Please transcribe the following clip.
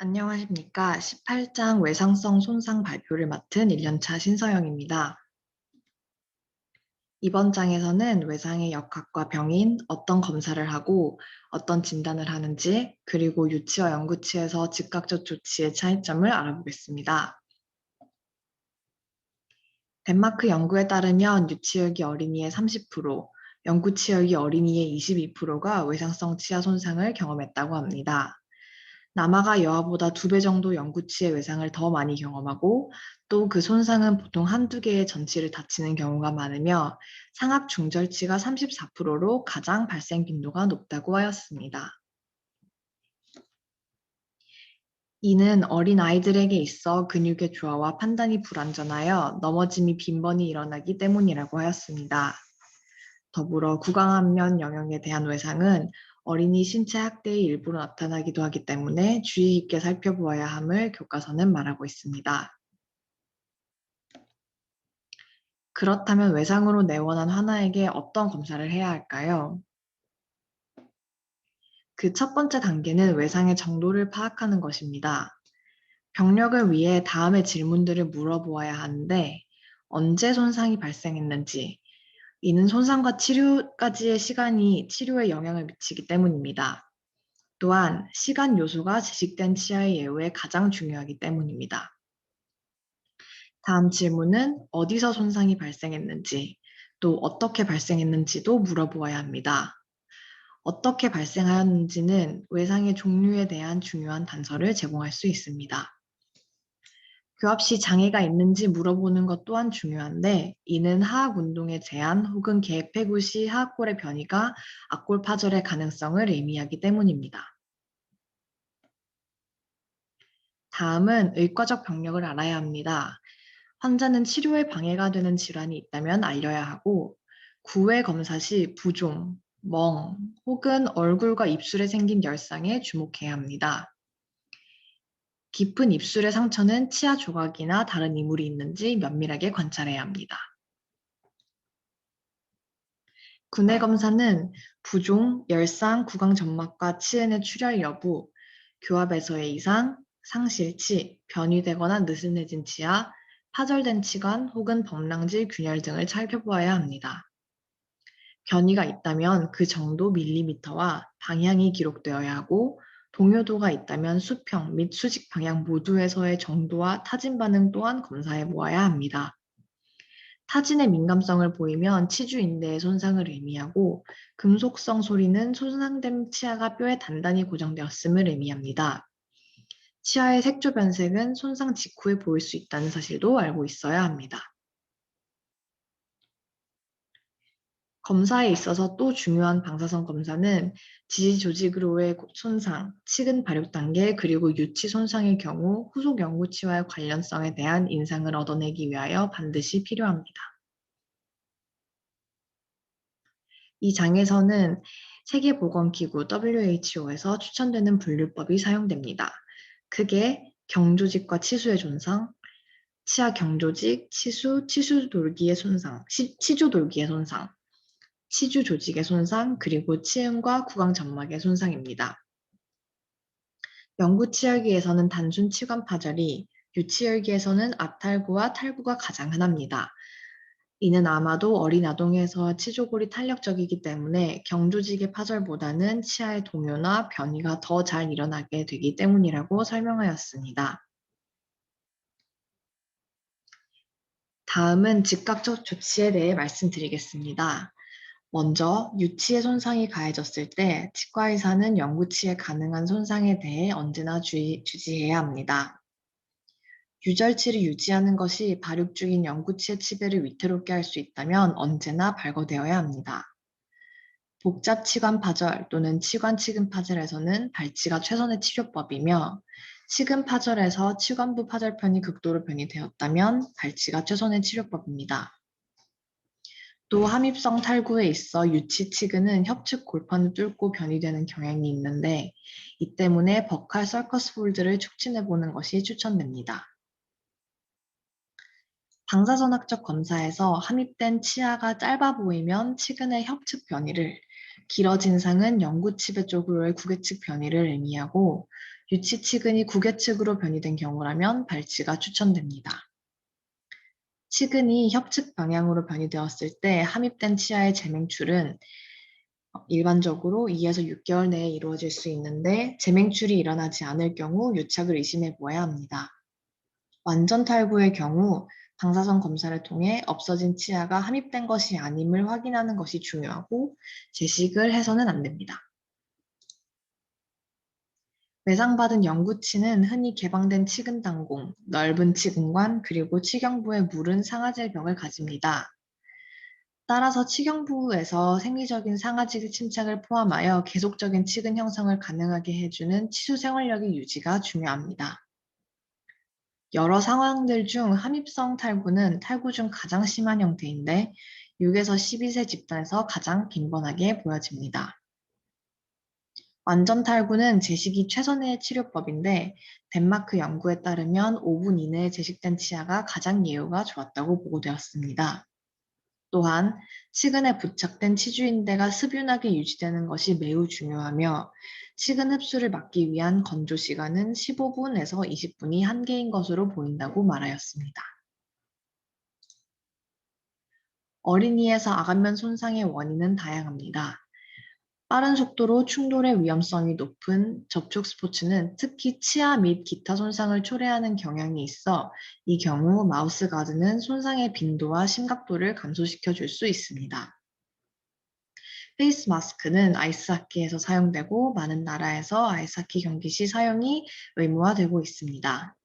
안녕하십니까. 18장 외상성 손상 발표를 맡은 1년차 신서영입니다. 이번 장에서는 외상의 역학과 병인, 어떤 검사를 하고 어떤 진단을 하는지, 그리고 유치와 연구치에서 즉각적 조치의 차이점을 알아보겠습니다. 덴마크 연구에 따르면 유치역이 어린이의 30%, 연구치역이 어린이의 22%가 외상성 치아 손상을 경험했다고 합니다. 남아가 여아보다 2배 정도 연구치의 외상을 더 많이 경험하고 또 그 손상은 보통 한두 개의 전치를 다치는 경우가 많으며 상악 중절치가 34%로 가장 발생 빈도가 높다고 하였습니다. 이는 어린 아이들에게 있어 근육의 조화와 판단이 불완전하여 넘어짐이 빈번히 일어나기 때문이라고 하였습니다. 더불어 구강안면 영역에 대한 외상은 어린이 신체 학대의 일부로 나타나기도 하기 때문에 주의 깊게 살펴보아야 함을 교과서는 말하고 있습니다. 그렇다면 외상으로 내원한 환아에게 어떤 검사를 해야 할까요? 그 첫 번째 단계는 외상의 정도를 파악하는 것입니다. 병력을 위해 다음의 질문들을 물어보아야 하는데 언제 손상이 발생했는지, 이는 손상과 치료까지의 시간이 치료에 영향을 미치기 때문입니다. 또한 시간 요소가 지식된 치아의 예후에 가장 중요하기 때문입니다. 다음 질문은 어디서 손상이 발생했는지, 또 어떻게 발생했는지도 물어보아야 합니다. 어떻게 발생하였는지는 외상의 종류에 대한 중요한 단서를 제공할 수 있습니다. 교합 시 장애가 있는지 물어보는 것 또한 중요한데, 이는 하악 운동의 제한 혹은 개폐구 시 하악골의 변이가 악골 파절의 가능성을 의미하기 때문입니다. 다음은 의과적 병력을 알아야 합니다. 환자는 치료에 방해가 되는 질환이 있다면 알려야 하고, 구외 검사 시 부종, 멍 혹은 얼굴과 입술에 생긴 열상에 주목해야 합니다. 깊은 입술의 상처는 치아 조각이나 다른 이물이 있는지 면밀하게 관찰해야 합니다. 구내 검사는 부종, 열상, 구강 점막과 치은의 출혈 여부, 교합에서의 이상, 상실치, 변이되거나 느슨해진 치아, 파절된 치관 혹은 범랑질, 균열 등을 살펴보아야 합니다. 변이가 있다면 그 정도 밀리미터와 방향이 기록되어야 하고 동요도가 있다면 수평 및 수직 방향 모두에서의 정도와 타진 반응 또한 검사해 보아야 합니다. 타진의 민감성을 보이면 치주인대의 손상을 의미하고 금속성 소리는 손상된 치아가 뼈에 단단히 고정되었음을 의미합니다. 치아의 색조 변색은 손상 직후에 보일 수 있다는 사실도 알고 있어야 합니다. 검사에 있어서 또 중요한 방사선 검사는 지지 조직으로의 손상, 치근 발육 단계, 그리고 유치 손상의 경우 후속 연구치와의 관련성에 대한 인상을 얻어내기 위하여 반드시 필요합니다. 이 장에서는 세계보건기구 WHO에서 추천되는 분류법이 사용됩니다. 크게 경조직과 치수의 손상, 치아 경조직, 치수, 치주돌기의 손상, 치주 조직의 손상, 그리고 치은과 구강 점막의 손상입니다. 영구치열기에서는 단순 치관 파절이, 유치열기에서는 앞탈구와 탈구가 가장 흔합니다. 이는 아마도 어린 아동에서 치조골이 탄력적이기 때문에 경조직의 파절보다는 치아의 동요나 변이가 더 잘 일어나게 되기 때문이라고 설명하였습니다. 다음은 즉각적 조치에 대해 말씀드리겠습니다. 먼저 유치의 손상이 가해졌을 때 치과의사는 영구치의 가능한 손상에 대해 언제나 주지해야 합니다. 유절치를 유지하는 것이 발육 중인 영구치의 치배를 위태롭게 할 수 있다면 언제나 발거되어야 합니다. 복잡 치관 파절 또는 치관 치근 파절에서는 발치가 최선의 치료법이며 치근 파절에서 치관부 파절편이 극도로 변이되었다면 발치가 최선의 치료법입니다. 또 함입성 탈구에 있어 유치 치근은 협측 골판을 뚫고 변이되는 경향이 있는데 이 때문에 버칼 서커스 폴드를 촉진해 보는 것이 추천됩니다. 방사선학적 검사에서 함입된 치아가 짧아 보이면 치근의 협측 변이를, 길어진 상은 영구치배 쪽으로의 구개측 변이를 의미하고 유치치근이 구개측으로 변이된 경우라면 발치가 추천됩니다. 치근이 협측 방향으로 변이되었을 때 함입된 치아의 재맹출은 일반적으로 2에서 6개월 내에 이루어질 수 있는데 재맹출이 일어나지 않을 경우 유착을 의심해 보아야 합니다. 완전 탈구의 경우 방사선 검사를 통해 없어진 치아가 함입된 것이 아님을 확인하는 것이 중요하고 제식을 해서는 안 됩니다. 외상받은 영구치는 흔히 개방된 치근당공, 넓은 치근관, 그리고 치경부에 물은 상아질벽을 가집니다. 따라서 치경부에서 생리적인 상아질 침착을 포함하여 계속적인 치근 형성을 가능하게 해주는 치수 생활력의 유지가 중요합니다. 여러 상황들 중 함입성 탈구는 탈구 중 가장 심한 형태인데 6에서 12세 집단에서 가장 빈번하게 보여집니다. 완전 탈구는 제식이 최선의 치료법인데 덴마크 연구에 따르면 5분 이내에 제식된 치아가 가장 예후가 좋았다고 보고되었습니다. 또한 치근에 부착된 치주인대가 습윤하게 유지되는 것이 매우 중요하며 치근 흡수를 막기 위한 건조 시간은 15분에서 20분이 한계인 것으로 보인다고 말하였습니다. 어린이에서 아간면 손상의 원인은 다양합니다. 빠른 속도로 충돌의 위험성이 높은 접촉 스포츠는 특히 치아 및 기타 손상을 초래하는 경향이 있어 이 경우 마우스 가드는 손상의 빈도와 심각도를 감소시켜 줄 수 있습니다. 페이스 마스크는 아이스하키에서 사용되고 많은 나라에서 아이스하키 경기 시 사용이 의무화되고 있습니다.